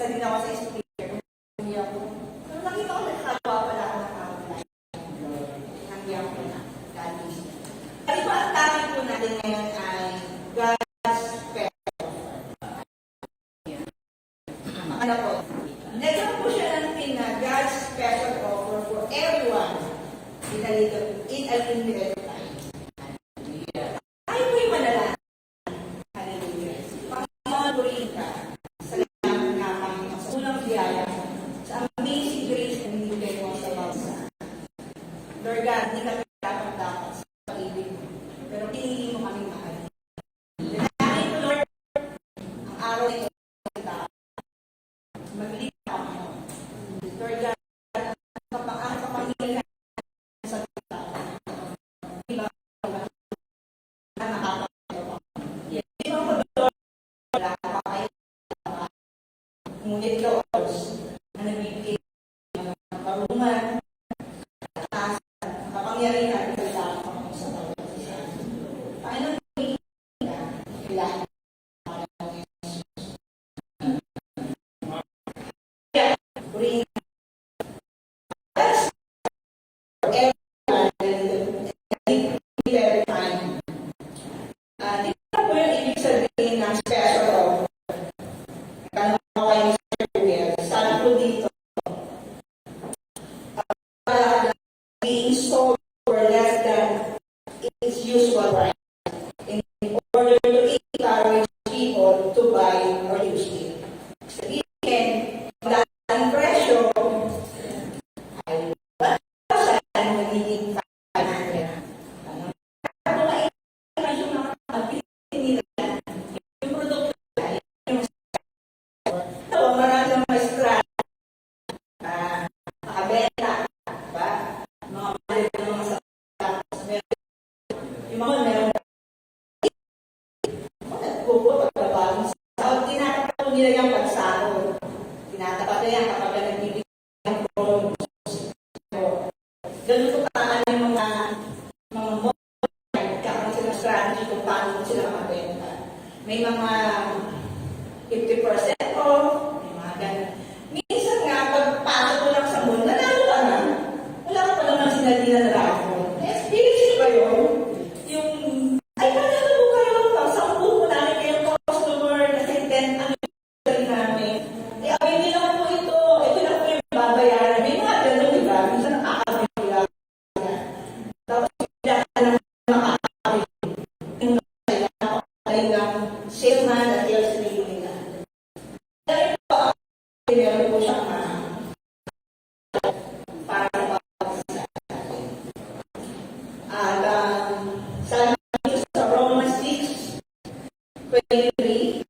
isa din ako sa speaker. Hindi ako. So, nakita ko nagkagawa pala ako ng outline. Hindi ako na. Galis. At iba ang topic po natin ngayon ay God's special. Ano po? Nagkaroon po siya ng thing na God's special offer for everyone in a limited time. Tayo po'y manalangin. Hallelujah. Panginoon, purihin ka. Salamat nga kami sa unang biyaya, sa amazing grace na hinigay mo sa bawsa. Lord God, hindi kami dapat sa pag-ibig mo. Pero pinili mo kami mahal. Dalangin ko, Lord, ang araw na ito magbili ka mo. Lord God, ang kapangyarihan sa tao. Diba? Ngunit ikaw, na nagbibigay ng karunungan, kapangyarihan, sa tao sa bawat isa. Panginoon, kailangan bring us every time. Dito po yung ibig sabihin ng special offer. Tanong ko kayo sa Google, saan po dito? Being sold for less than its usual price in order to encourage people to buy or use it. Sabihin, wala ng presyo, ay wala saan nagiging 500. Ano ba yung mga pagpili nila? Yung produkto nila, yung marami ng maestra, makabenta, diba? Mga malit ng mga sa yung mga meron nagpupo pagkabagong sahod, tinatapaw nila yung pagsahod. Tinatapaw na yan kapag nagbibigay ng promo. Ganun po kaan yung mga kakaroon silang strategy kung paano sila makabenta. May mga 50% off, may mga ganun. Minsan nga, pagpasok ko lang sa mall, nanalo ka na. Wala ka pa naman sinali na raffle. Experience ba yun? Yung, ay, kanina po kayo, sampu po namin kayong customer kasi 10 ang yung namin. Eh, abay nila po ito na po yung babayaran. May mga ganun, diba? Minsan nakakabili lang. Tapos, hindi ka na makakabili. Yung nakakailang salesman at sales lady nila. Dahil po, meron po siyang para sa atin. At sabi sa Romans 6:23,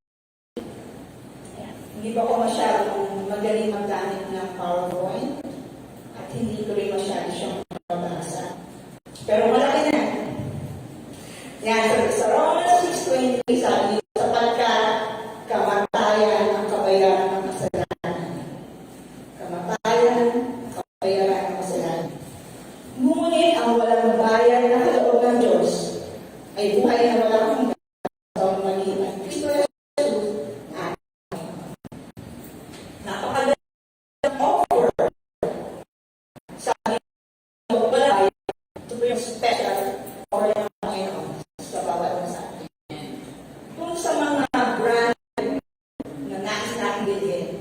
hindi ba ako masyadong magaling maggamit ng PowerPoint at hindi ko rin masyado siyang mabasa. Pero malaki na. Yan, sa Romans 6:23, sabi, sapagkat kamatayan ang kabayaran ng kasalanan. Kamatayan, kabayaran ng kasalanan. Ngunit ang walang bayan na kaloob ng Diyos ay buhay na walang hanggan sa pamamagitan ng Kristo Jesus na napakagandang offer. Sabi ko, wala bayan. Ito po yung special offer ng Panginoon sa bawat isa. Kung sa mga brand na nais natin bilhin,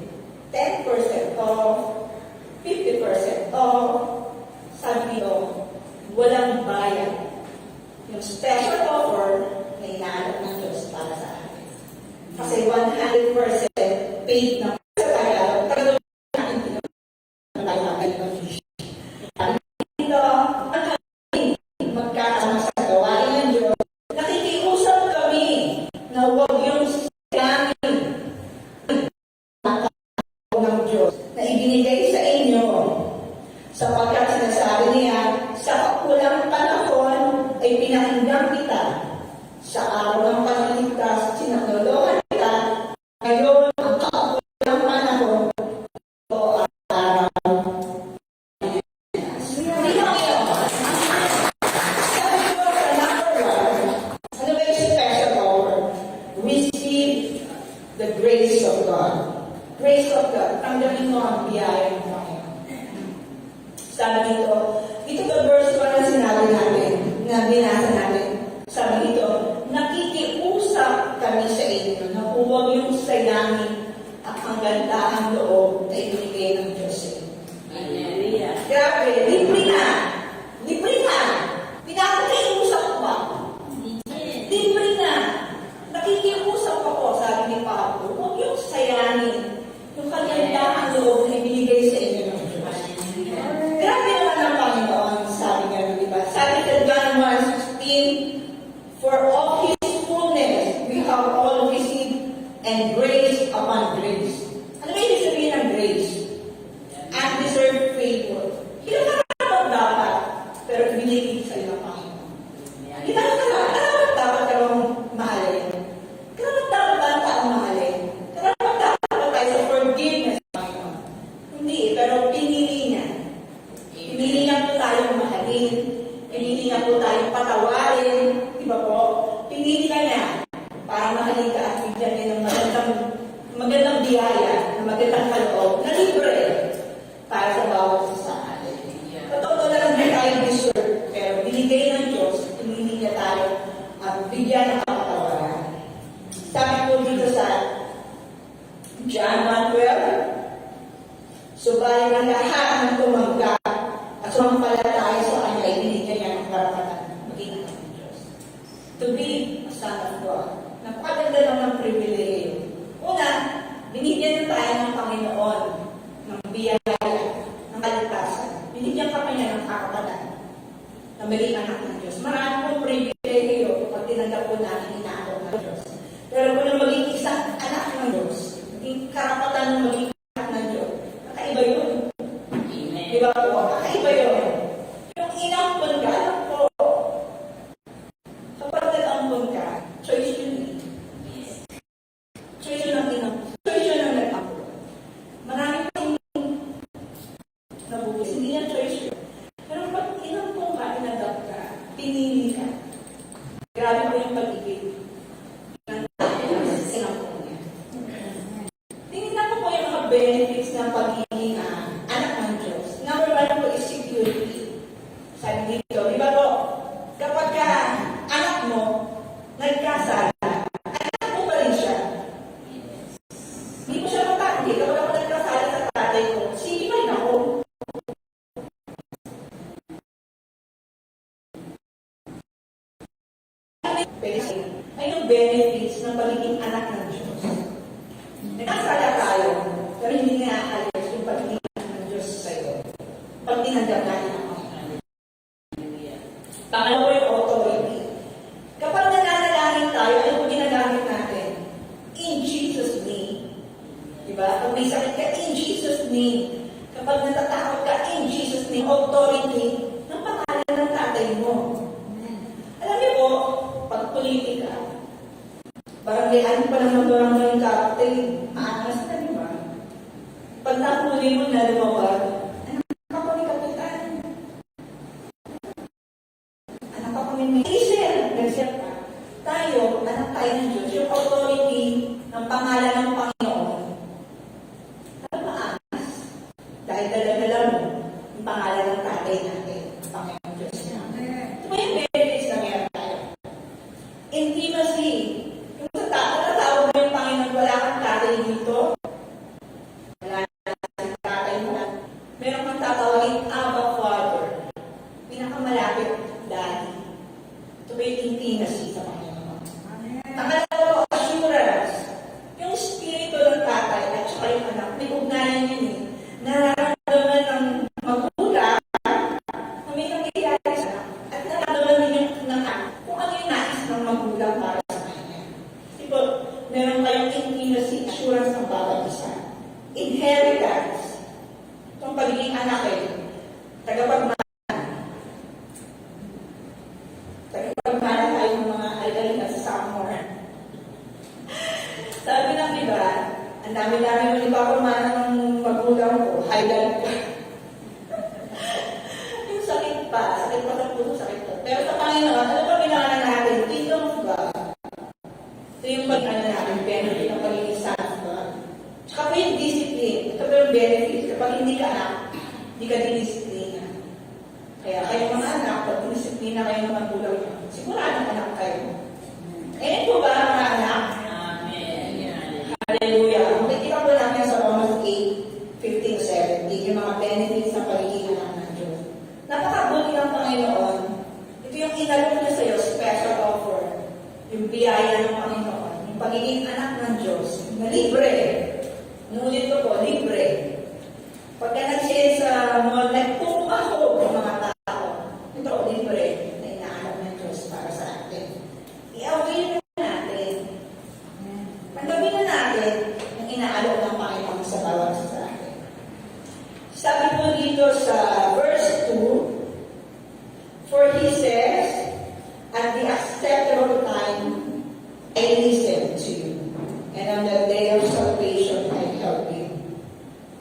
10% off, 50% off, sabi nito, walang bayan. Yung special offer na inaanap ng Diyos para sa atin. Kasi 100% paid na sa Tagalog. Tagalog natin dito, ang kami magkakama sa gawain ng Diyos. Nakikiusap kami na huwag yung gamit ng Diyos na ibinigay sa inyo. Sapagkat sinasabi niya, sa kakulang panahon ay pinakinggan kita. Sa araw ng pagligtas, sinaknolohan kita. Ngayon, ang kakulang grace of God, tanggapin mo ang biyaya ng Panginoon. Sabi dito sa verse 1 na sinabi natin, na binasa natin, sabi dito, nakikiusap kami sa inyo na huwag yung sayangin at ang gandahang loob na ibigay ng Diyos sa inyo. Hallelujah. Grabe, libre na. Libre na. Pinakakiusap ba? Libre na. Nakikiusap ako, sabi ni Pablo, huwag yung sayangin yung kagandahang loob na ibigay sa inyo ng Diyos. Grabe naman ang Panginoon, sabi nga, di ba? Sabi sa John 1:16, for of His fullness we have all received and grace upon grace. Ano ba ibig sabihin ng grace? Undeserved favor. Hindi naman dapat, pero ibinigay sa iyo ng Panginoon. Hindi naman dapat kang mahalin. Karapat dapat ba ang taong mahalin? Karapat dapat ba tayo sa forgiveness ng Panginoon? Hindi, pero pinili niya. Pinili niya po tayong mahalin. Pinili niya po tayong patawarin. Di ba po? Pinili ka niya para mahalin ka at bigyan niya ng magandang biyaya, ng magandang kaloob, na libre para sa bawat isa sa atin. Totoo na lang hindi tayo deserve, pero binigay ng Diyos, pinili niya tayo at bigyan ng kapatawaran. Sabi po dito sa John 1:12, subalit ang lahat ng tumanggap at sumampalataya sa Kanya ay binigyan niya ng karapatan maging anak ng Diyos. To be a son of God. Napakaganda lang ng privilege. Una, binigyan tayo ng Panginoon ng biyaya, ng kaligtasan. Binigyan ka pa niya ng karapatan na maging anak ng Diyos. Marami pong privilege pag tinanggap po natin inaako ng Diyos. Pero kung na maging isang anak ng Diyos, maging karapatan ng maging anak ng Diyos, kakaiba yun. Amen. Di ba po? Kakaiba yun. Yung inampon ka, alam po, kapag nag-ampon ka, choice yun eh. Choice yun ang inampon. Choice yun ang nag-ampon. Marami pong nabuhis. Hindi yan choice yun. Pero pag inampon ka, inadap ka, pinili ka. Grabe po yung pag-ibig. Inampon niya. Tingnan ko po yung mga benefits ng pagiging anak ng Diyos. Number 1 po is security. Sabi dito, di ba po, kapag anak mo, nagkasala, anak mo pa rin siya. Hindi mo siya mapandi. Kapag ako nagkasala sa tatay ko, sige pa rin ako. Ay yung benefits ng pagiging anak ng Diyos. Nagkasala tayo, pero hindi nga alis yung pagiging anak ng Diyos sa iyo. Pag tinanggap natin ang Panginoon. Pangalawa yung authority. Kapag nananalangin tayo, ano po ginagamit natin? In Jesus' name. Diba? Kung may sakit ka, in Jesus' name. Kapag natatakot ka, in Jesus' name. Authority ng pangalan ng tatay mo. Alam niyo po, pag politika, barangay pa naman barangay yung captain, aangas na, di ba? Pag napuli mo na lumawag, anak ka po ni Kapitan. Anak ka po ni Maisel. Nag-share ka. Tayo, anak tayo ng Diyos, yung authority ng pangalan ng Panginoon. Ano maangas? Dahil dala-dala mo yung pangalan ng tatay natin, ang Panginoon Diyos niya. Ito ba yung benefits na meron tayo? Intimacy. Yung sa tatawag mo yung Panginoon, wala kang tatay dito. Wala na si tatay mo. Meron kang tatawagin, Abba Father. Pinakamalapit, Daddy. Ito ba yung intimacy sa Panginoon? Pangalawa, assurance. Yung spirito ng tatay at saka yung anak, may ugnayan yun eh. Nararamdaman ng magulang na may nangyayari sa anak. At nararamdaman din yung anak kung ano yung nais ng magulang para sa kanya. Tipo, meron kayong intimacy, assurance ng bawat isa. Inheritance. Itong pagiging anak eh. Tagapagmana. Tagapagmana tayo ng mga alkalina sa Samor. Sabi ng iba, ang dami-dami mo ipapamana ng magulang ko, highlight ko. Yung sakit pa sa puso, sakit pa. Pero sa Panginoon, ano ba kailangan natin? Kingdom of God. Ito yung pag-ano natin, benefit ng pagiging son of God. Tsaka po yung discipline. Ito po yung benefit. Kapag hindi ka anak, hindi ka didisiplina. Kaya kayo mga anak, pag disiplina kayo ng magulang nyo, siguradong anak kayo. Ngayon po ba mga anak? Amen. Hallelujah. Makikita po namin sa Romans 8:15-17, yung mga benefits ng pagiging anak ng Diyos. Napakabuti ng Panginoon. Ito yung inalok niya sa iyo, special offer. Yung biyaya ng Panginoon. Yung pagiging anak ng Diyos. Na libre. Nulit ko po, libre. Pagka nag-share sa mall, nagpumahog ng mga tao. Ito, libre. Na inaanak ng Diyos para sa atin. I-avail na natin. Tanggapin na natin ang inaalok ng Panginoon sa bawat isa sa atin. Sabi po dito sa verse 2, for he says, at the acceptable time, I listen to you. And on the day of salvation, I help you.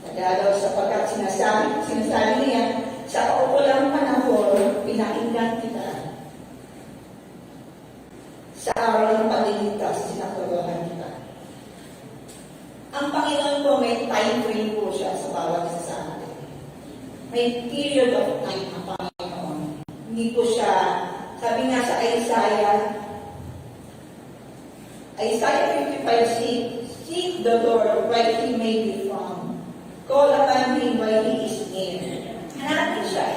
Nagalaw sapagkat sinasabi niya, sa kaukulang panahon, pinakinggan kita. Sa araw ng pagliligtas, sinatuluhan kita. Ang Panginoon po, may time frame po siya sa bawat isa sa atin. May period of time ang Panginoon. Hindi po siya, sabi nga sa Isaiah 55:6, seek the Lord while He may be found. Call upon Him while He is near. Hanapin siya.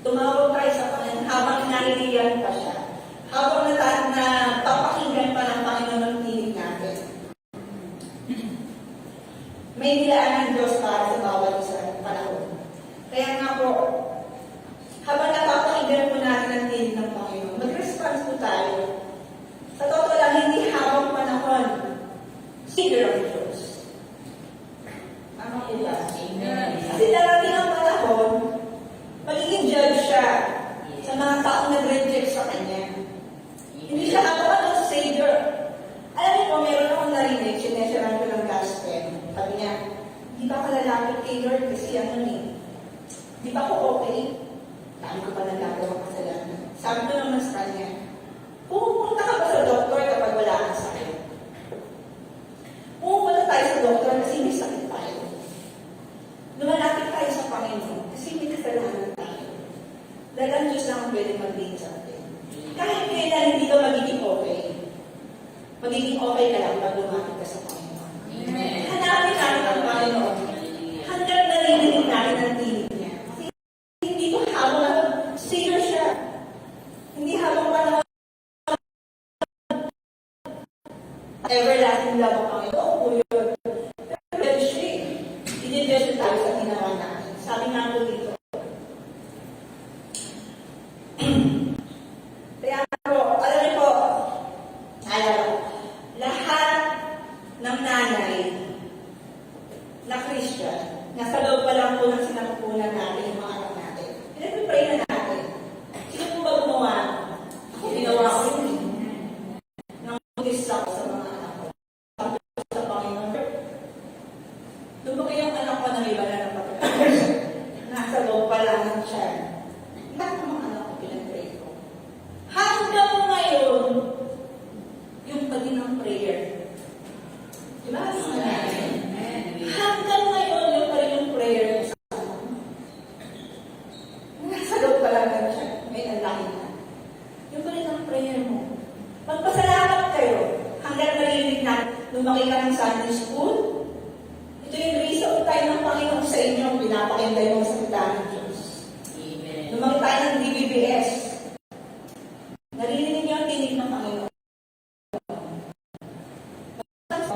Tumawag tayo sa Panginoon habang naririyan pa siya. Habang napapakinggan pa ng Panginoon ang tinig natin. May nilaan ng Diyos para sa bawat isa panahon. Kaya nga po, habang napapakinggan po natin ang tinig ng Panginoon, mag-response po tayo. Sa totoo lang, hindi habang panahon, sige ang Diyos. Tama po ba? Amen. Kasi darating ang panahon, magiging judge siya sa mga taong nag-reject sa Kanya. Hindi siya habang ng Savior. Alam niyo po, meron akong narinig, sinesyaran ko ng gospel. Sabi niya, di ba kalalapit kay Lord kasi ano eh, di ba ko okay? Dami ko pa nagagawa kasalanan. Sabi ko naman sa kanya, pupunta ka ba sa doktor kapag wala kang sakit? Pupunta tayo sa doktor kasi may sakit tayo. Lumalapit tayo sa Panginoon kasi may kasalanan tayo. Dahil ang Diyos lang ang pwede mag-lead sa atin. Kahit kailan hindi ka magiging okay, magiging okay ka lang pag lumapit ka sa Panginoon. Amen. Hanapin natin ang Panginoon. Hanggang narinig natin ang tinig niya. Kasi hindi ko habang ako, sino siya? Hindi habang panahon everlasting love ang Panginoon po yun. Pero siya, i-judge tayo sa ginawa natin. Sabi nga po dito. Kaya po, alam niyo po, lahat ng nanay na Christian, nasa loob pa lang po ng sinapupunan natin yung mga anak natin. Pinag-pray na natin. Sino po ba gumawa? Ako ginawa ko yun eh. Nang mag-isa ko sa mga anak ko. Sabi ko sa Panginoon, lumaki yung anak ko na iba na ng pagkakas. Nasa loob pa lang ng siya. Lahat ng mga anak ko pinag-pray ko. Hanggang ngayon, yung pagin ng prayer. Diba? Hanggang ngayon, yung pa rin yung prayer ko sa anak. Nasa loob pa lang ng siya. May nalaki na. Yung pa rin ang prayer mo. Magpasalamat kayo. Hanggang narinig na lumaki ka ng Sunday school. Ito yung reason tayo ng Panginoon sa inyo. Pinapakinggan mo sa salita ng Diyos. Amen. Lumaki tayo ng DBBS. Narinig niyo ang tinig ng Panginoon.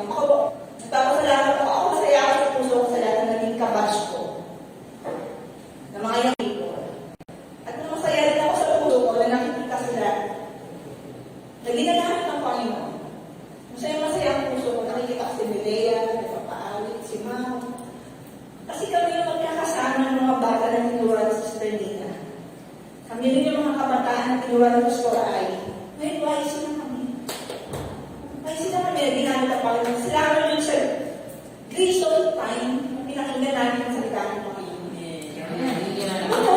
Ako, nagpapasalamat ako. Ako masaya ako sa puso ko sa lahat ng naging kabash ko. Na mga young people. At masaya rin ako sa puso ko na nakikita sila na ginagamit ng Panginoon. Masaya ang puso ko. Nakikita ko si Milea, nagpapaawit, si Mao. Kasi kami yung magkakasama ng mga bata na tinuruan sa Sister Nina. Kami rin yung mga kabataan na tinuruan ng Pastor Ay. Ngayon, wise na kami. Wise na kami na ginamit ang Panginoon. Sila naman yun sa grace of time na pinakinggan namin ang salita ng Panginoon. Ako,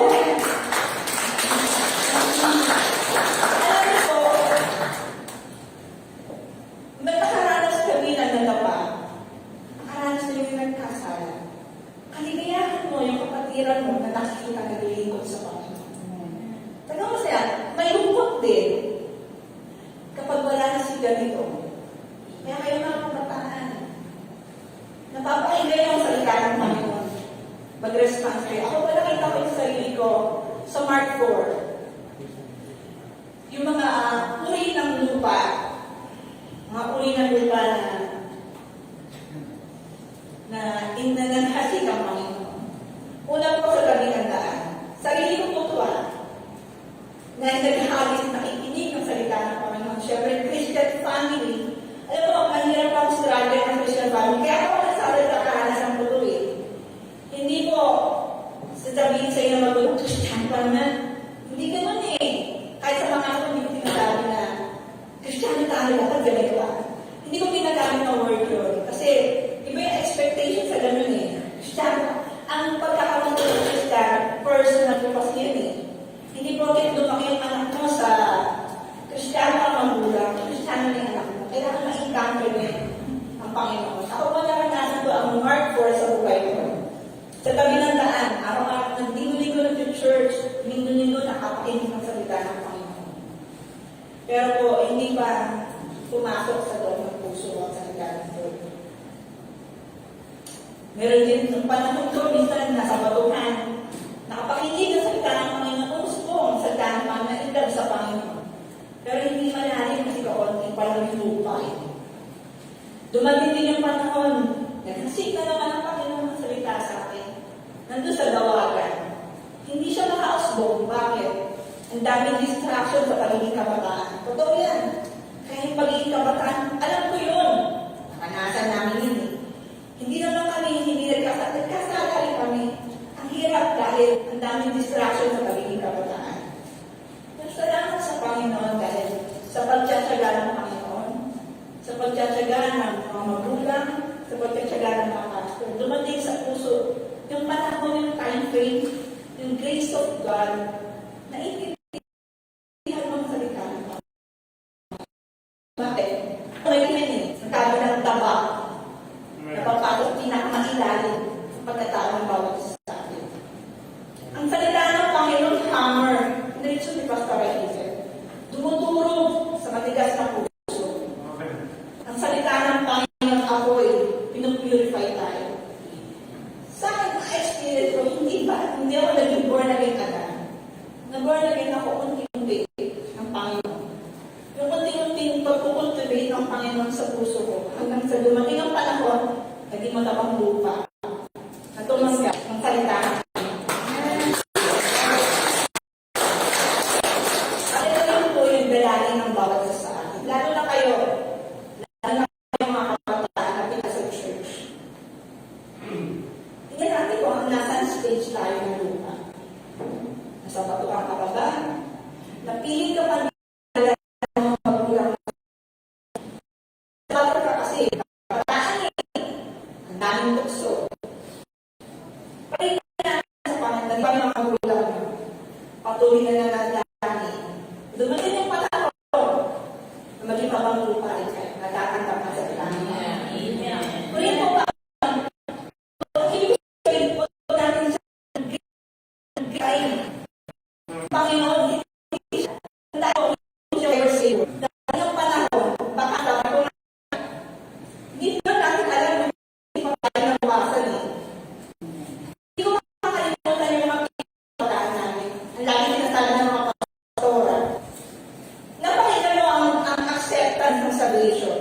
alam niyo po, may nakaranas kami na nalapa. Kaya kayo mga kabataan, napapakinggan yung salita ng Panginoon. Mag-response kayo. Ako pa nakita ko yung sarili ko sa Mark 4. Yung mga uri ng lupa, mga uri ng lupa na inananghasik ang Panginoon. Una po sa gabi ng daan. Sarili ko po ito na naghahalis nakikinig ng salita ng Panginoon. Siyempre, Christian family. Alam mo, mahirap ang struggle ng Christian family. Kaya ako nasabi sa kahanasan ko ito eh. Hindi po sasabihin sa inyo na mag-ulong Christian pa naman. Hindi ganun eh. Kahit sa mga ako, hindi ko sinasabi na Christian tayo dapat ganito ah. Hindi ko ginagamit ng word yun. Kasi iba yung expectation sa ganun eh. Christian, ang pagkakaroon ko ng Christian, personal ko kasi yun eh. Hindi po rin lumaki yung anak mo sa Kristiyano ang magulang, Kristiyano na yung anak mo. Kailangan ma-encounter mo ang Panginoon. Ako po naranasan ko ang Mark 4 sa buhay ko. Sa tabi ng daan, araw-araw, nagdingo-linggo nag-church, linggo-linggo nakapakinig ng salita ng Panginoon. Pero po, hindi pa pumasok sa loob ng puso ang salita ng Lord. Meron din ng panahon ko, minsan nasa batuhan, nakapakinig ng salita ng Panginoon, gusto ko ang salita ng Panginoon, indab sa Panginoon. Pero hindi malalim kasi kaunti pa lang yung lupa eh. Dumating din yung panahon, naghasik na naman ang Panginoon ng salita sa akin. Nandun sa dawagan. Hindi siya makausbong. Bakit? Ang daming distraction sa pagiging kabataan. Totoo yan. Kaya yung pagiging kabataan, alam ko yun. Nakanasan namin yun eh. Hindi naman kami, hindi nagkasala rin kami. Ang hirap dahil ang daming distraction sa pagiging kabataan. Pero salamat sa Panginoon dahil sa pagtsatsaga ng Panginoon, sa pagtsatsaga ng mga magulang, sa pagtsatsaga ng mga pastor, dumating sa puso yung panahon, yung time frame, yung grace of God, na itinitihan mo ang salita ng Panginoon. Bakit? Ngayon eh, sa tabi ng taba, napapasok pinakamailalim sa pagkatao ng bawat isa sa atin. Ang salita ng Panginoon, hammer, diretso ni Pastor Raizel, dumuturo sa matigas na puso. Ang salita ng Panginoon, apoy, pinupurify tayo. Sa akin, na-experience ko, hindi ako naging born again agad. Na-born again ako unti-unti ng Panginoon. Yung unti-unting pagkukultivate ng Panginoon sa puso ko, hanggang sa dumating ang panahon, naging matabang lupa. Natumanggap ang salita ng Panginoon. At ito rin po yung dalangin ng bawat isa sa atin. Lalo na kayo, mga kabataan na pinasa church. Tingnan natin kung nasaan stage tayo ng lupa. Nasa batuang ka ba? Napili ka pa ng mga magulang. Bata ka kasi, kabataan eh. Ang daming tukso. Pagkakas na sa Panginoon, di ba yung mga magulang mo? Patuloy na nanadani. Dumating yung panahon na maging mabang lupa rin kayo. Natatanggap na sa Panginoon. Kunin po ba? Ibig po natin sa Panginoon, hindi siya. Hindi siya ever save. Dahil yung panahon, baka sabi ko hindi na natin alam kung hindi pa tayo nabawasan eh. Hindi ko makakalimutan yung mga pagkakaan namin. Ang lagi sinasabi ng mga pastora. Napakita mo ang acceptance ng salvation.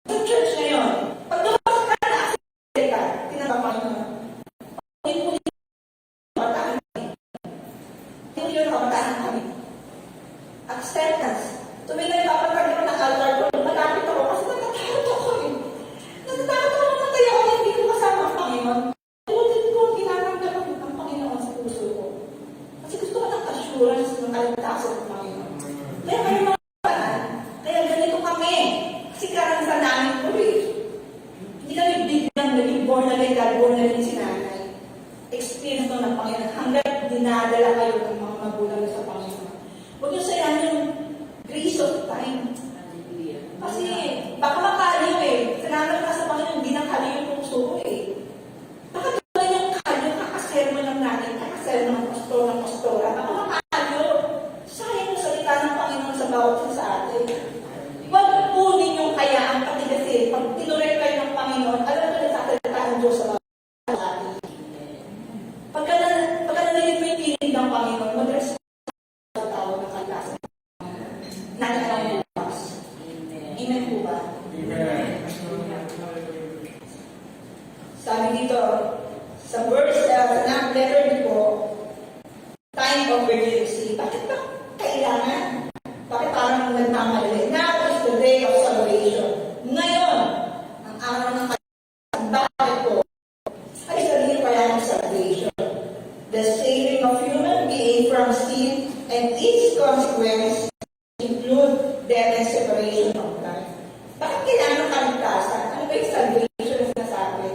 Sa church ngayon, pag lumabas ka na accept ka, tinatapang mo. Hindi kabataan kami. Hindi yun kabataan kami. Acceptance. Tuwing nagpapatagin ko ng altar ko, malapit ako kasi natatakot ako eh. Natatakot ako matay ako hindi ko kasama ang Panginoon. Tulotin ko ang tinatanggap ang Panginoon sa puso ko. Kasi gusto ko ng assurance ng kaligtasan ng Panginoon. Kaya kayo mga kabataan, kaya ganito kami. Kasi karanasan namin ko eh. Hindi kami biglang naging born again, God born again si nanay. Experience to ng Panginoon hanggang dinadala kayo ng mga magulang sa Panginoon. Huwag yung sayang yung grace of time. Kasi baka makaliw eh. Salamat ka sa Panginoon, hindi nakaliw yung puso ko eh. Baka doon yung kaliw, kakasermo lang natin, kakasermo ng pastora. Baka makaliw. Sayang yung salita ng Panginoon sa bawat isa sa atin. Huwag kunin yung po ba? Amen. Sabi dito, sa verse, sa letter po, time of urgency. Bakit ba kailangan? Bakit parang nagmamadali? Now is the day of salvation. Ngayon, ang araw ng kaligtasan. Bakit po? Ay sabihin kaya ng salvation. The saving of human being from sin and its consequence include death and separation from God. Bakit kailangan ng kaligtasan? Ano ba yung salvation na sinasabi?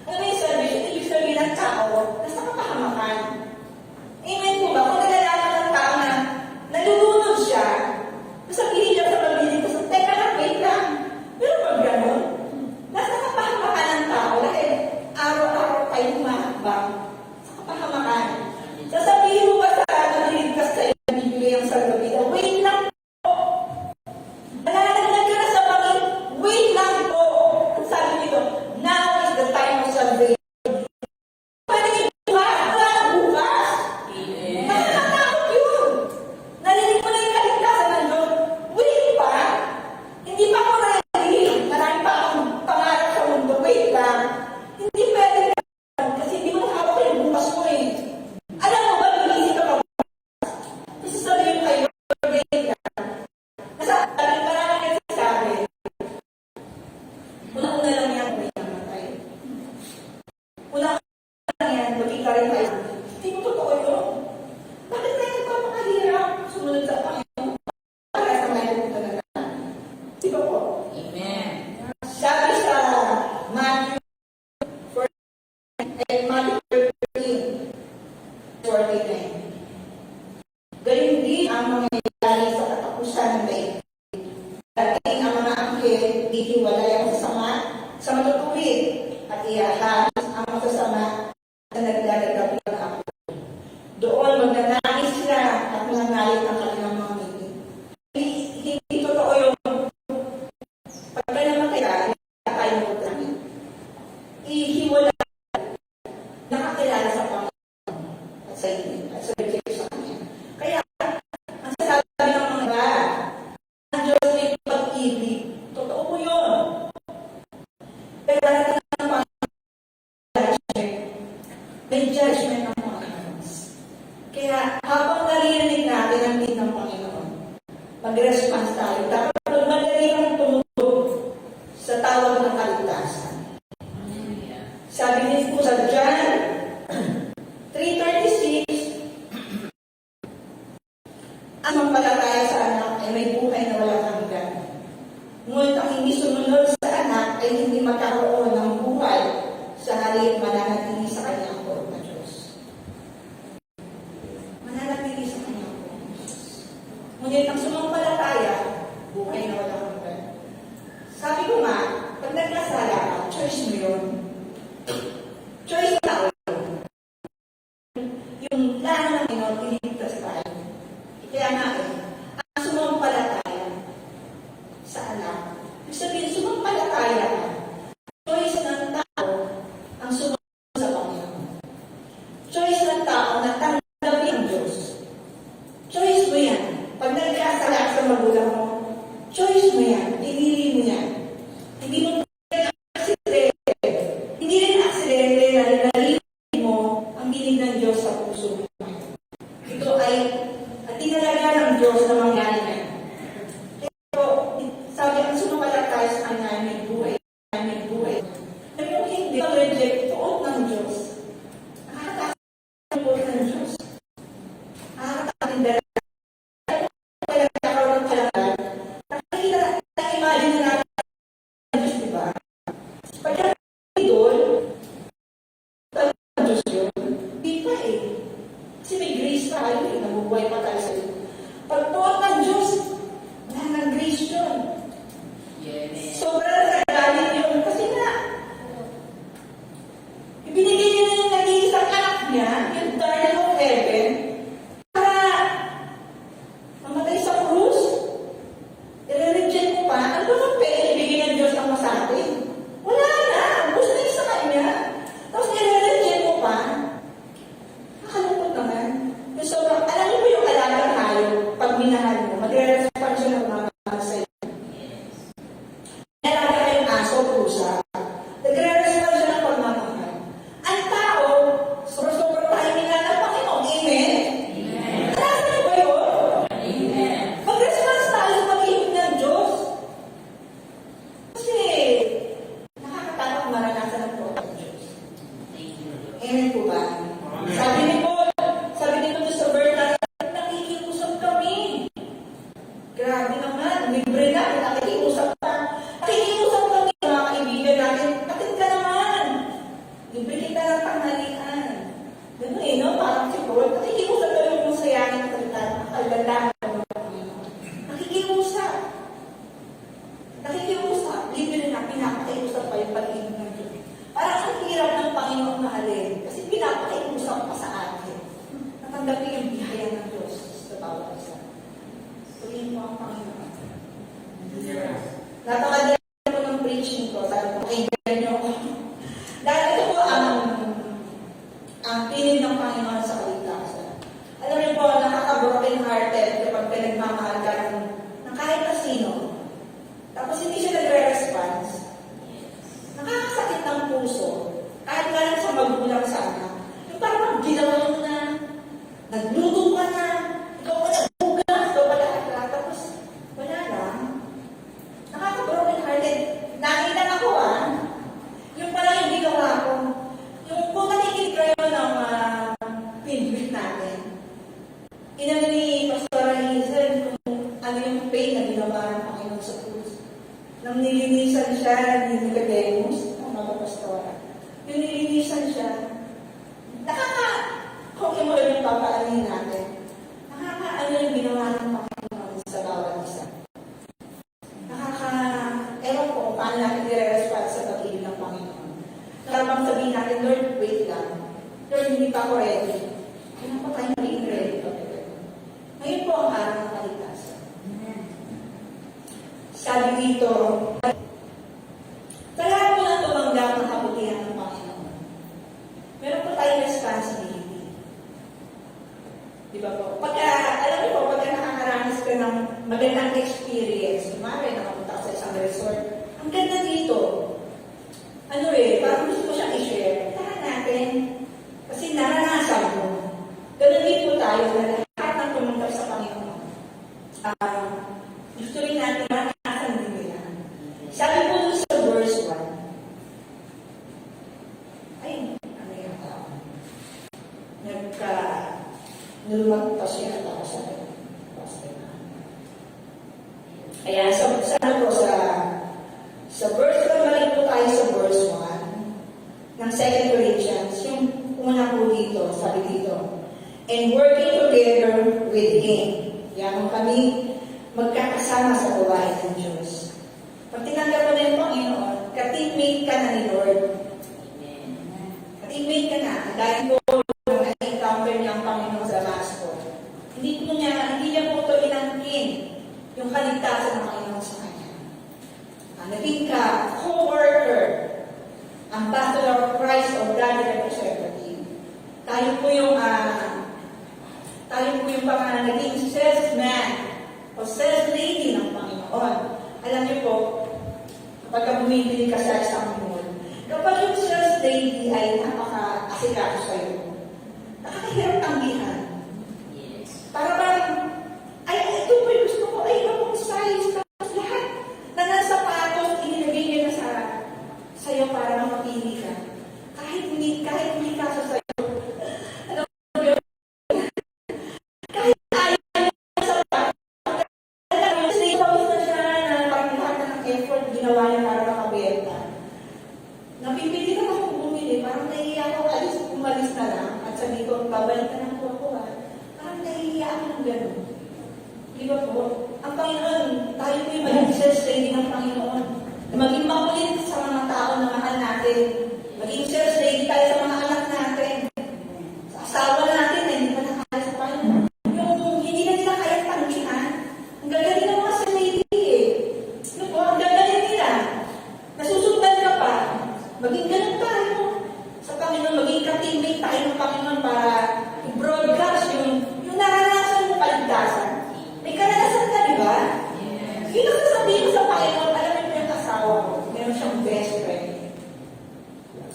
Ano ba yung salvation? Ibig sabihin ng tao na sa kapahamakan. Amen po ba? Kung nalalaman ng tao na nalulunod siya, sabihin niya sa pamilya ko, teka lang, wait lang. Pero pag gano'n, nasa kapahamakan ng tao dahil araw-araw kayo humakbang sa kapahamakan. Sasabihin mo ba sa naliligtas kayo na bibigay ang salvation? Wait lang po. Nalalaglag ka na sa pangin, wait lang po. Ang sabi nito, now is the time of salvation. Pwede bukas, wala na bukas. Amen. Nakakatakot yun. Narinig mo na yung kaligtasan ng Diyos. Wait pa. Hindi pa ako ready. Marami pa akong pangarap sa mundo. Wait lang. Hindi pwede lang. Kasi hindi mo hawak yung bukas mo eh. Alam mo ba, bilisip ka pa bukas? Kasi sabihin mo kayo, wait lang. Nasabi, marami nagsasabi. Una-una lang yan, wait namatay. Una-una lang yan, maging ka rin kayo. Hindi mo totoo yun. Bakit tayo nagpapakahirap? Sumunod sa Panginoon. Para sa may pupunta na lang. Di ba po? Amen. Sabi sa Matthew 13, 49. Gayon din ang mangyayari sa katapusan ng daigdig. Dating ang mga anghel, dihiwalay ang masasama sa matutuwid at iahas ang masasama na nagdadagabi ng ako. Doon magnanais sila at mangangalit ang kanilang mga ngipin. Hindi totoo yung pag ka naman kaya, tayo mo namin. Ihiwala, nakakilala sa Panginoon at sa inyo, at sa Diyos sa Kanya. Kaya, ang sasabi ng mga iba, ang Diyos may pag-ibig. Totoo po yun. Pero darating ng Panginoon, may judgment ng Panginoon. Kaya, habang naririnig natin ang din ng Panginoon, mag-response tayo. Dapat madali kang tumutog sa tawag ng kaligtasan. Hallelujah. Sabi din po sa John 3:36, ang mampalataya sa anak ay may buhay na walang hanggan. Ngunit ang hindi sumunod sa anak ay hindi magkakaroon ng buhay sa halip mananatili sa kanyang poon na Diyos. Mananatili sa kanyang poon na Diyos. Ngunit ang sumampalataya, buhay na walang hanggan. Sabi ko nga, pag nagkasala ka, choice mo yun. Choice na ako. Yung plano ng Panginoon, tiniligtas tayo. Kaya nga ang sumampalataya sa anak, ibig sabihin, sumampalataya ka. Choice ng tao ang sumunod sa Panginoon. Choice ng tao na tanggapin ang Diyos. Choice mo yan. Pag nagkasala sa magulang mo, choice mo yan. Pinili mo yan. Hindi mo aksidente. Hindi rin aksidente na narinig mo ang ginig ng Diyos sa puso mo. Ito ay tinalaga ng Diyos na manggaling na. Pero sabi ang sumampalataya sa Kanya ay may buhay. Ay may buhay. Pero kung hindi ka reject, tuot ng Diyos. Nakakatakot ang tuot ng Diyos. Nakakatakot ang dala. Kaya nagkakaroon ng kalakal. Nakikita libre natin, nakikiusap ka. Nakikiusap ka din, mga kaibigan natin. Bakit ka naman? Libre kita ng tanghalian. Ganun eh, no? Parang si Paul, nakikiusap ka yung masayangin ng kagandaan. Nakikiusap. Nakikiusap. Libre na, pinapakaiusap pa yung pag-ibig ng Diyos. Parang ang hirap ng Panginoon mahalin. Kasi pinapakaiusap pa sa atin. Natanggapin yung biyaya ng Diyos sa bawat isa. Tuloy mo ang Panginoon. Napakadali ko ng preaching ko. Sabi ko, kaibigan niyo ako. Dahil ito po ang pinig ng Panginoon sa kaligtasan. Alam niyo po, nakaka-broken hearted kapag pinagmamahal ka ng kahit na sino. Tapos hindi siya nagre-response. Nakakasakit ng puso. Kahit nga lang sa magulang sana. Yung parang ginawa mo na, nagluto ka na, ikaw pa nagbugas, ikaw pa lahat. Tapos, wala lang. Nakaka-broken hearted. Nakita ako yung pala yung ginawa ko. Yung kung nakikinig kayo ng feedback natin, inano ni Pastor Hazel kung ano yung pain na ginawa ng Panginoon sa puso. Nang nilinisan siya ni Nicodemus, ang mga pastora. Yung nilinisan siya, kung mo yung papaanin natin, nakakaano yung ginawa ng Panginoon sa bawat isa. Ewan ko kung paano natin i-respond sa pag-ibig ng Panginoon. Karabang sabihin natin, Lord, wait lang. Lord, hindi pa ako ready. Kailan pa tayo maging ready? Ngayon po ang araw ng kaligtasan. Sabi dito, kailangan mo na tumanggap ng kabutihan ng Panginoon. Meron po tayong responsibility. Di ba po? Alam niyo po, pagka nakakaranas ka ng magandang experience, kumari nakapunta ka sa isang resort, ang ganda dito. Parang gusto ko siyang i-share. Lahat natin, kasi naranasan mo. Ganun din po tayo na lahat ng tumanggap sa Panginoon. Gusto rin natin maranasan din nila. Sabi po sa verse 1, nulumagpas siya at ako sa kaya sa verse na balik po tayo sa verse 1 ng 2 Corinthians, yung una po dito, sabi dito, and working together with Him. Yan kami magkakasama sa gawain ng Diyos. Pag tinanggap mo na yung Panginoon, ka-teammate ka na ni Lord. Ka-teammate ka na. Dahil po, na-encounter niya ang Panginoon sa Damasco. Hindi niya po ito inangkin yung kaligtasan ng Panginoon sa kanya. Naging ka, co-worker, ambassador of Christ or God representative. Tayo po yung naging salesman o sales lady ng Panginoon. Alam niyo po, kapag bumibili ka sa isang mall, kapag yung sales lady ay napaka-asikaso sa'yo, nakakahirap tanggihan. Yes. Para bang, ito po yung gusto ko, ito pong size, tapos lahat na nasa patos, inilagay niya na sa'yo para mapili ka. Kahit hindi ka sa sa'yo. Kahit ayaw niya sa patos, pawis na siya na parang lahat ng effort ginawa niya para makabenta. Napipili ka akong bumili, parang nahihiya ako, umalis na lang, at sabi ko, babalik ka na ako parang nahihiya ako ng gano'n. Di ba po? Ang Panginoon, tayo po yung maging sales-lady ng Panginoon. Maging makulit sa mga tao na mahal natin. Maging sales-lady tayo sa mga anak natin. Sa asawa natin na hindi pa nakaya sa Panginoon. Yung hindi na nila kaya tanggihan. Ang gagaling ng mga sales-lady eh. Ano po? Ang gagaling nila. Nasusundan ka pa. Maging ganun tayo sa Panginoon. Maging ka-teammate tayo ng Panginoon para i-broadcast yung naranasan mo kaligtasan. May karanasan ka, di ba? Yes. Yung nakasabihin ko sa Panginoon, alam mo yung asawa ko, meron siyang best friend.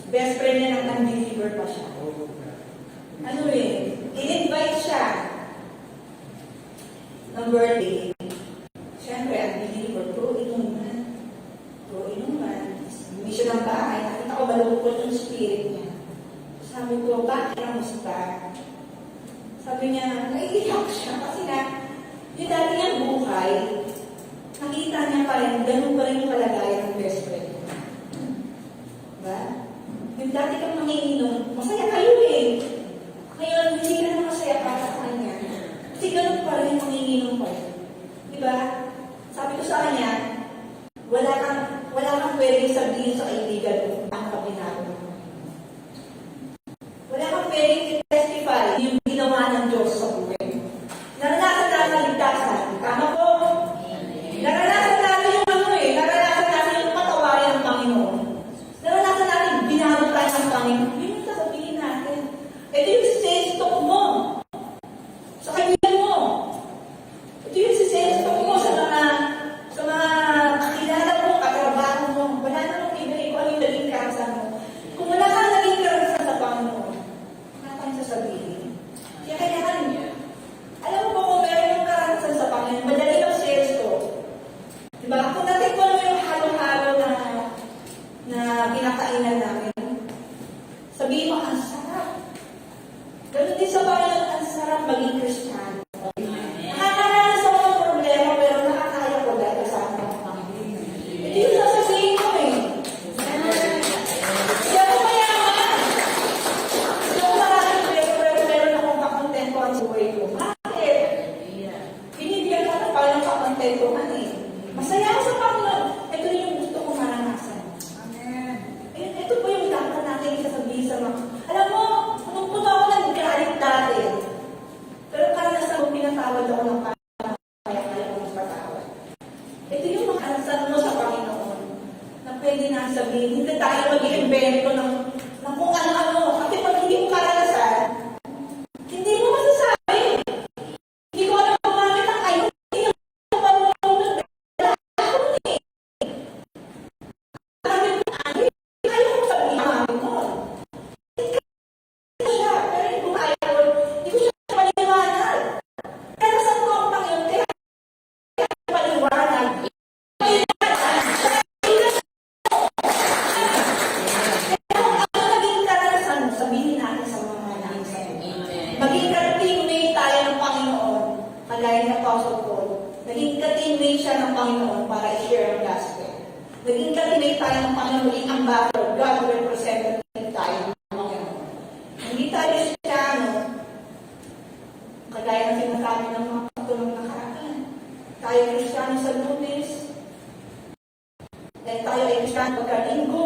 Best friend niya nang non-believer pa siya. In-invite siya ng birthday. Siyempre, unbeliever, inuman. Hindi siya ng bahay. Nakita ko malungkot yung spirit niya. Sabi ko, bakit ang musta? Sabi niya, naiiyak siya kasi yung dati niyang buhay, nakita wala kang pwedeng sabihin sa kaibigan mo ang kabinado mo. Wala kang pwedeng i-testify yung ginawa ng Diyos sa buhay mo. Naranasan natin ang ligtasan. Tama po? Naranasan natin yung naranasan natin yung patawarin ng Panginoon. Naranasan natin binago tayo ng Panginoon. Yun yung sasabihin natin. Ito yung sales talk mo. Sa kaibigan mo. Ito yung sales talk mo sa mga kakilala mo, katrabaho mo. Wala namang ibigay ko ano yung naging karasan mo. Kung wala kang naging karasan sa Panginoon, wala kang sasabihin. Kaya kailangan niya. Alam mo kung meron yung karasan sa Panginoon, madali ang sales talk. Diba? Kung natikman mo yung halo-halo na kinakainan namin, sabihin mo, ang sarap. Ganun din sa Panginoon, ang sarap maging Kristiyano. Nakakaranas ako ng problema, pero nakakaya ko dahil kasama ng Panginoon. Ito yung sasabihin ko eh. Hindi ako mayaman. Hindi ako maraming pero meron akong kakontentuhan sa buhay ko. Bakit? Binibigyan ka ng Panginoon kakontentuhan eh. Masaya ako sa Panginoon. Ito yung gusto kong maranasan. Amen. Ito po yung dapat natin isasabihin sa mga. Alam mo, nung puno ako nag-galit dati, pero karanasan ko, pinatawad ako ng Panginoon, kaya ko magpatawad. Ito yung makarasan mo sa Panginoon, na pwede na sabihin, hindi tayo mag-i-invento ng kung ano-ano. Kasi pag hindi mo karanasan, hindi mo masasabi. Hindi ko alam gumamit ang kayo. Hindi mo marunong na sabi mo, ayaw ko sabihin ang amin mo. Siya, pero hindi ko ayaw. Hindi ko siya paliwanag. Karanasan ko ang Panginoon, kaya paliwanag. Maging karanasan mo, sabihin natin sa mga manahing sa iyo. Maging ka-teammate tayo ng Panginoon, kagaya ng Apostle Paul. Naging ka-teammate siya ng Panginoon para i-share ang gospel. Naging ka-teammate tayo ng Panginoon, maging ambassador, God representative tayo ng Panginoon. Hindi tayo Kristiyano, kagaya ng sinasabi ng mga patulong nakaraan. Tayo Kristiyano sa Lunes, dahil tayo ay Kristiyano pagka-linggo,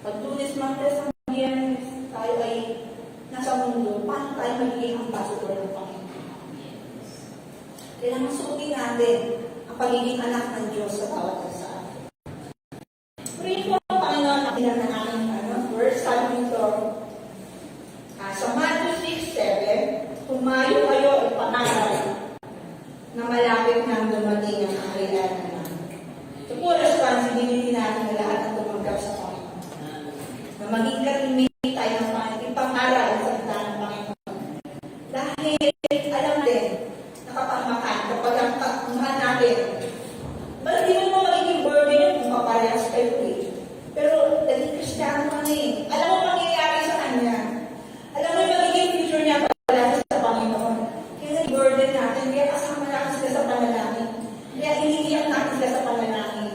pag-Lunes, Martes, ang Biyernes, tayo ay nasa mundo, paano tayo magiging ambassador ng Panginoon? Kailangan suotin natin ang pagiging anak ng Diyos sa bawat isa. Pray po ang Panginoon na bilang ng aming verse, sabi nito, sa Matthew 6:7, tumayo kayo at pangaral na malapit na dumating ang kaharian na namin. Ito po, responsibility natin na lahat ang tumanggap sa Panginoon. Na maging ka-teammate tayo ng Panginoon, ipangaral ang salita ng Panginoon. Dahil, alam natin, nakapamakan, kapag ang mahal natin, ba't di mo magiging burden yun kung paparehas kayo eh. Pero, naging Kristiyano ka na eh. Alam mo mangyayari sa kanya. Alam mo yung magiging future niya pala sa Panginoon. Kaya naging burden natin, kaya kasama natin sila sa panalangin. Kaya iniiyak natin sila sa panalangin.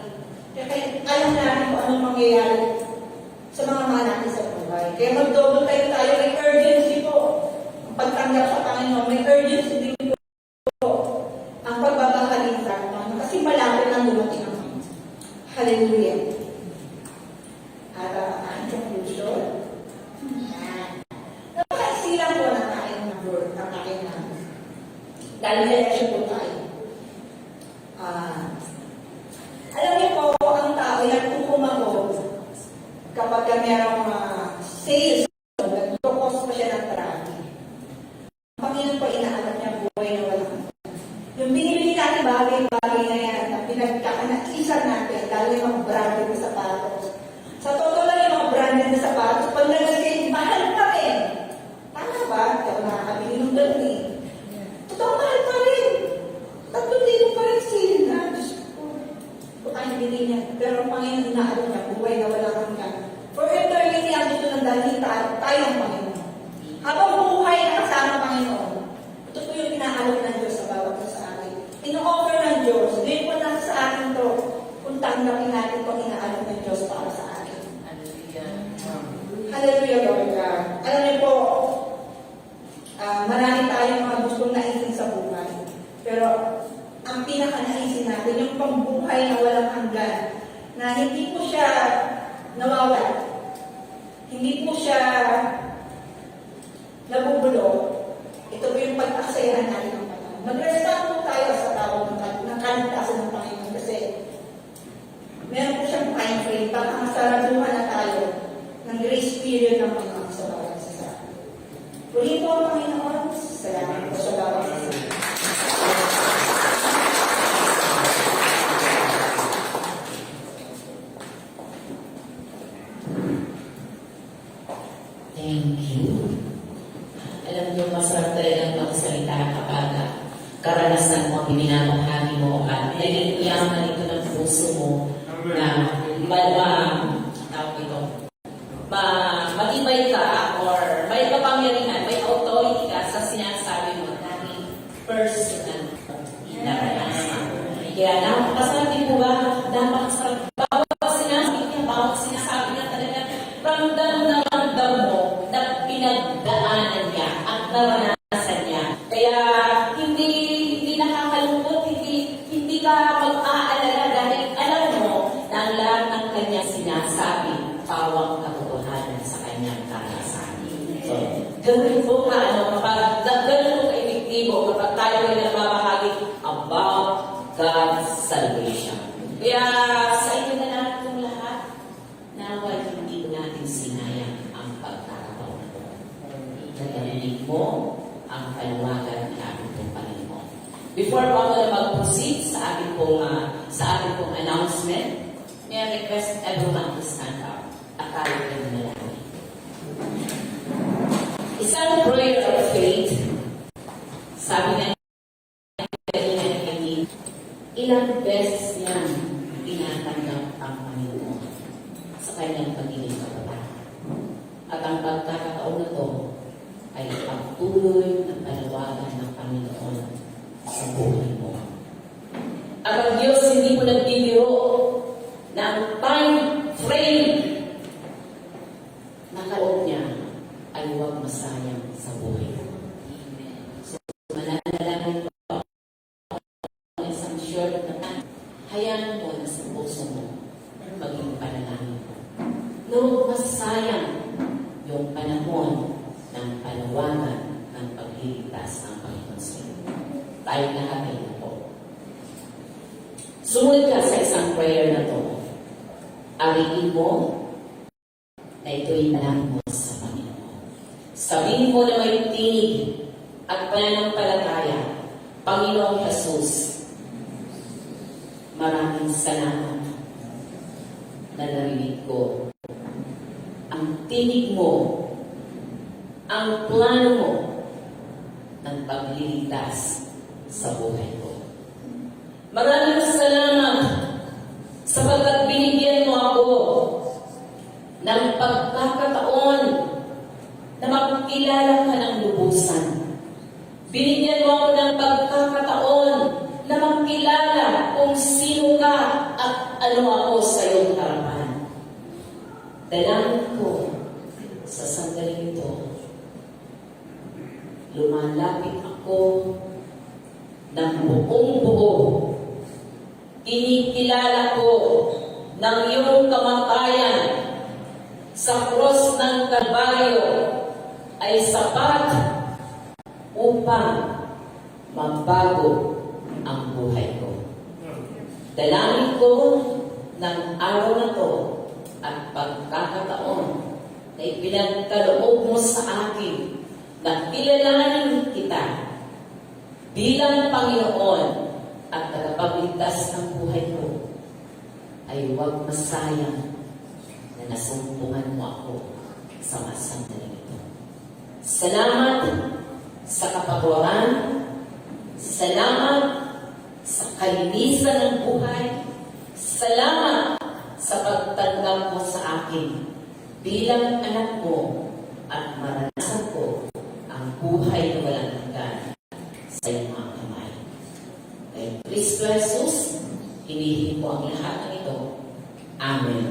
Kaya alam natin kung anong mangyayari sa mga mahal natin sa buhay. Kaya mag-double tayo, may urgency po. Ang pagtanggap sa Panginoon, may urgency din po. Ang pagbabahalin sa Panginoon. Kasi malapit ang dumating ang Panginoon. Hallelujah. At ang conclusion, napakasilang po ng aking word, ng aking dahil election po tayo. Alam niyo po, ang tao ay nagkukumako kapag merong sales, nagtukos pa siya ng traffic. Ang Panginoon po inaanak niya buhay na walang. Yung binibili natin bagay-bagay na yan, na pinagkakanakisan natin, lalo yung mga branded na sapatos. Sa totoo lang yung mga branded na sapatos, pag nag-sale, mahal pa rin. Tama ba? Kaya nakakabili ng ganun eh. Totoo, mahal pa rin. 3,000 pa rin sale na. Diyos ko. Ito tayo bili niya. Pero ang Panginoon inaalok niya, buhay na walang hanggan. For eternity, ang gusto ng dalhin tayo ang Panginoon. Habang buhay na kasama ang Panginoon, ito po yung inaalok ng Diyos sa bawat isa sa atin. Ino-offer ng Diyos. Ngayon po nasa sa atin to, kung tanggapin natin itong inaalok ng Diyos para sa atin. Hallelujah, Lord God. Alam niyo po, marami tayong mga gustong naisin sa buhay. Pero, ang pinaka-naisin natin, yung bang buhay na walang hanggan, na hindi po siya nawawala, hindi po siya nabubulok. Ito po yung pag-aksayahan natin ng Panginoon. Mag-respect po tayo sa tawag ng kaligtasan ng Panginoon kasi meron po siyang time frame para masaraduhan na tayo ng grace period ng Panginoon sa bawat isa sa atin. Puli po ang Panginoon. Salamat po sa bawat isa. Thank you. Alam niyo, masarap talagang magsalita kapag karanasan mo, binabahagi mo, at naging iyaman ito ng puso mo na tawag ito, matibay ka or may kapangyarihan, may authority ka sa sinasabi mo dahil personal na karanasan. Kaya napakasarap din po ba? Napakasarap. Bawat sinasabi niya talaga, ramdam na ramdam mo na pinagdaanan niya at naranasan niya. Kaya hindi nakakalungkot, hindi ka mag-aalala dahil alam mo na ang lahat ng kanyang sinasabi, pawang katotohanan sa kanyang karanasan. So, ganun po kapag ganun po ka-epektibo kapag tayo ay nagbabahagi about God's salvation. Kaya sa inyo na natin lahat, naway hindi natin sinayang ang pagkakataon na ito. Nagamitin mo ang panawagan ng ating pong Panginoon. Before po ako na mag-proceed sa ating pong announcement, may I request everyone to stand up. Akala ko na lang. Isang prayer of faith, sabi na ilang beses niyang tinatanggap ang Panginoon sa kanyang pagiging kapatid. At ang pagkakataon na ito ay pagtuloy ng panawagan ng Panginoon sa buhay mo. At ang Diyos hindi mo nagbibiro na ang time frame na kaloob niya ay huwag masayang sa buhay mo. So, mananalangin mo isang short na hayaan mo na sa puso mo maging panalangin mo. No, masayang yung panahon ng panawagan ng pagliligtas ng Panginoon sa iyo. Tayo lahat ay po. Sumunod ka sa isang prayer na to. Ariin mo na ito'y panalangin mo sa Panginoon. Sabihin mo na may tinig at pananampalataya, Panginoong Jesus, maraming salamat na narinig ko ang tinig mo, ang plano mo ng pagliligtas sa buhay ko. Maraming salamat sapagkat binigyan mo ako ng pagkakataon na makilala ka ng lubusan. Binigyan mo ako ng pagkakataon na makilala kung sino ka at ano ako sa iyong harapan. Dalangin ko sa sandaling ito, lumalapit ako ng buong buo. Kinikilala ko ng iyong kamatayan sa krus ng Kalbaryo ay sapat upang mabago ang buhay ko. Dalangin ko ng araw na to at pagkakataon na ipinagkaloob mo sa akin na kilalanin kita bilang Panginoon at tagapagligtas ng buhay ko, ay huwag masayang na nasumpungan mo ako sa masandaling ito. Salamat sa kapatawaran, salamat sa kalinisan ng buhay, salamat sa pagtanggap mo sa akin bilang anak mo at maranasan ko ang buhay na walang hanggan sa iyong mga kamay. Kay Kristo Jesus, hinihiling ko ang lahat ng ito. Amen.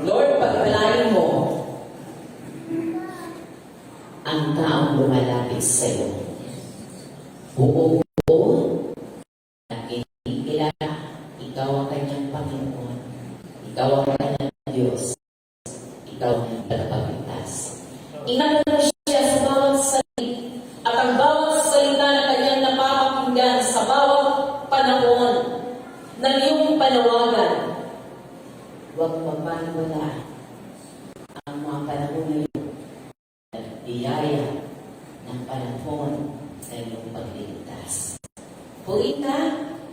Lord, pag-alain mo ang taong lumalapit sa iyo. Buo-buo, nakikilala, ikaw kanyang Panginoon. Ikaw ang kanyang Diyos. Ikaw ang tagapagligtas. Ingatan mo siya sa bawat salita at ang bawat salita na kanyang napapakinggan sa bawat panahon ng iyong panawagan. Huwag mapaniwala ang mga panahon na iyong biyaya ng panahon sa iyong pagligtas. Huwag ka,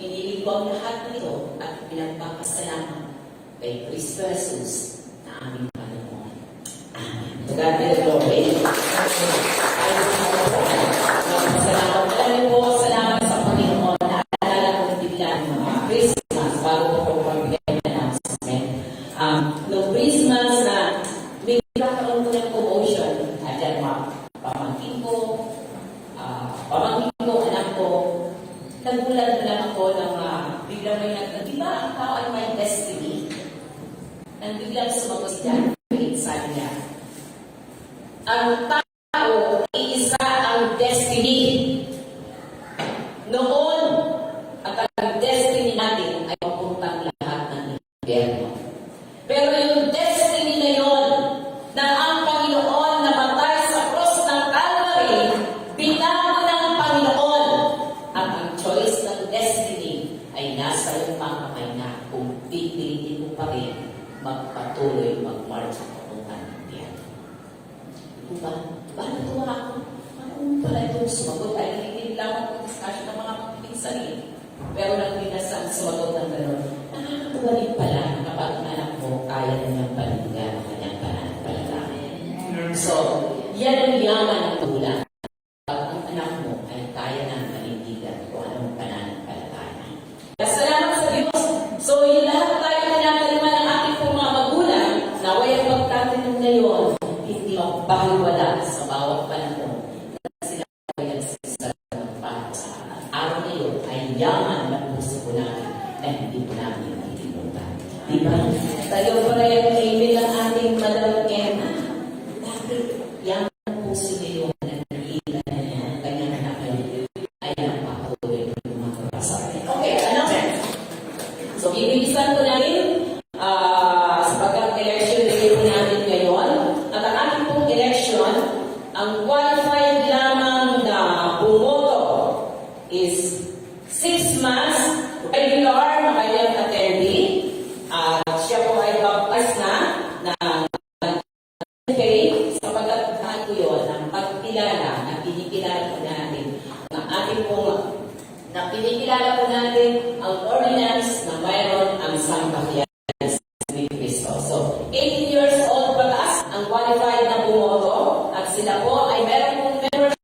inilig ko ang lahat nito at pinagpapasalamat kay Kristo Jesus na aming Panginoon. Amen. God be the glory. Salamat. Maraming po salamat sa Panginoon. Naalala ko bigla ng mga Christmas bago ko magbigay ng announcement. Noong Christmas na may nagkakaroon ko ng promotion. Diyan mga pamangkin ko, anak ko, nagulat na lang ako ng biglang may di ba ang tao ay may destiny? Nang biglang sumagot si John Wayne, sabi niya, ang tao, iisa ang destiny. Noon, ang destiny natin ay papuntang lahat ng impyerno. Pero yung destiny na yon, na ang Panginoon namatay sa cross ng Calvary, binago ng Panginoon. At ang choice ng destiny ay nasa iyong mga kamay na kung pipilitin mo pa rin magpatuloy mag-march sa papuntang impyerno. Diba? Bakit tuwa ako? Ano pala itong sumagot? Ay hindi lang ako discussion ng mga pinsanin. Pero nagpinasang sumagot ng gano'n. Nakakatuwa rin pala kapag anak mo kaya niyang panindigan ang kanyang pananampalataya. So, yan ang yaman ng tulang. Kapag ang anak mo ay kaya ng panindigan kung anong pananampalataya. Salamat sa Diyos. So, yung lahat tayo tinataliman ng ating pong mga magulang, naway ang magtatanong ngayon, hindi magbahiwala sa bawat panahon na sila ay nagsisalang para sa araw na yun ay yaman na puso ko namin na hindi po namin nakikilimutan. Diba? Tayo pala yung email ng ating Madam Emma. Dahil yaman na puso niyo na naiilan na niya ang kanyang anak ay napatuloy ng mga kapasakit. Okay, announcement. So, ibigisan ko namin sapagkat election day po natin ngayon. At ang ating pong election, ang qualified lamang na bumoto is 6 months regular na kanyang attendee. At siya po ay baptized na sapagkat tahan ko yun ng pagkilala na pinikilala po natin ang ating pong na pinikilala po natin ang ordinance na mayroon ang sambahayan ni Cristo. So, 18 years old pataas ang qualified na bumoto at sila po ay meron pong membership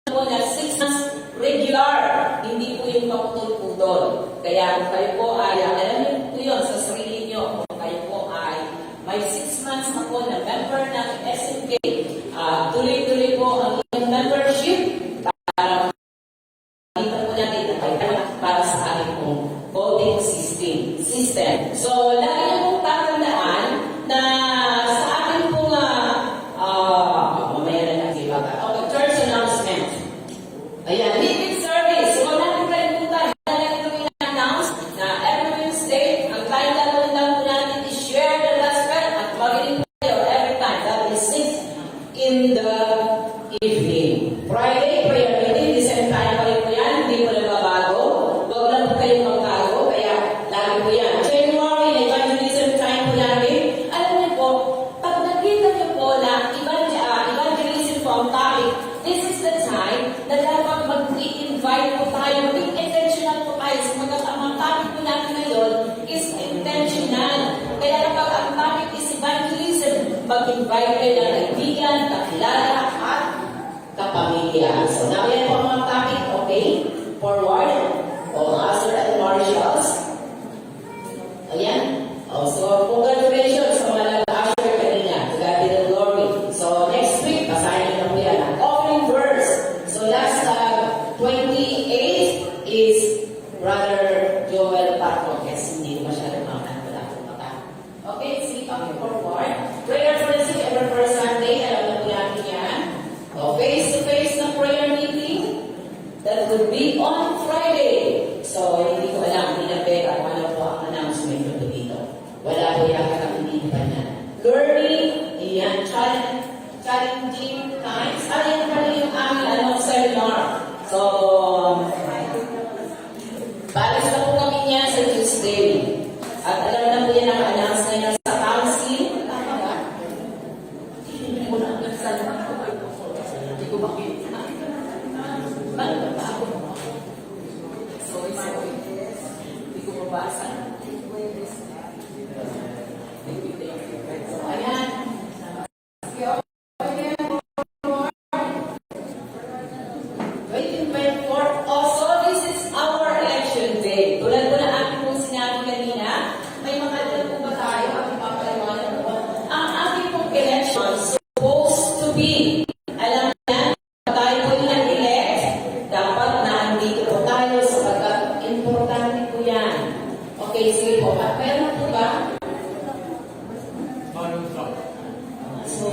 po na 6 months regular. Hindi po yung kaputol-putol. Kaya kung kayo po ay, alam niyo po yun sa sarili niyo, kung kayo po ay may 6 months na po na member ng SMK, tuloy-tuloy po ang inyong membership para dito po natin para sa ating pong voting system. So, lagi niyo pong tatandaan na sa ating pong mamaya na natin church announcement. Ayan, meeting service. So, wala natin kalimutan. Wala natin itong ina-announce na every Wednesday, ang tayo gagawin lang po natin is share the gospel at magiling po kayo every time. That is 6 in the evening. Friday, prayer meeting. The same time pa rin po yan. Hindi po nagbabago. Huwag lang po kayong magbago. Kaya, lagi po yan. January, evangelism time po natin. Alam niyo po, pag nakita niyo po na evangelism po ang topic, this is the time na dapat mag-i-invite po tayo. Maging intentional po tayo. Sapagat ang mga topic po natin ngayon is intentional. Kaya kapag ang topic is evangelism, mag-invite kayo ng kaibigan, kakilala, at kapamilya. So, namin po ang mga topic, okay? Forward. O, Astor at Marshals. Ayan. So, congratulations sa mga nag-usher kanina. To God be the glory. So, next week, basahin niyo na po yan. Ang opening verse. So, last 28 is Brother Joel Patroques. Hindi ko masyadong makakanta po mata. Okay, see, coming forward. Prayer for the sick every first Sunday. Alam na po natin yan. O, face-to-face na prayer meeting. That would be on Friday. So, hindi ko alam. Hindi na pwede So, ayan. 2024. Also, this is our election day. Tulad po na aking pong sinabi kanina, may mga alam po ba tayo? Aking papaliwanag po. Ang aking pong election supposed to be, alam niya, tayo po yung nag-elect, dapat nandito po tayo sapagkat importante po yan. Okay, sige po. At meron po ba? So,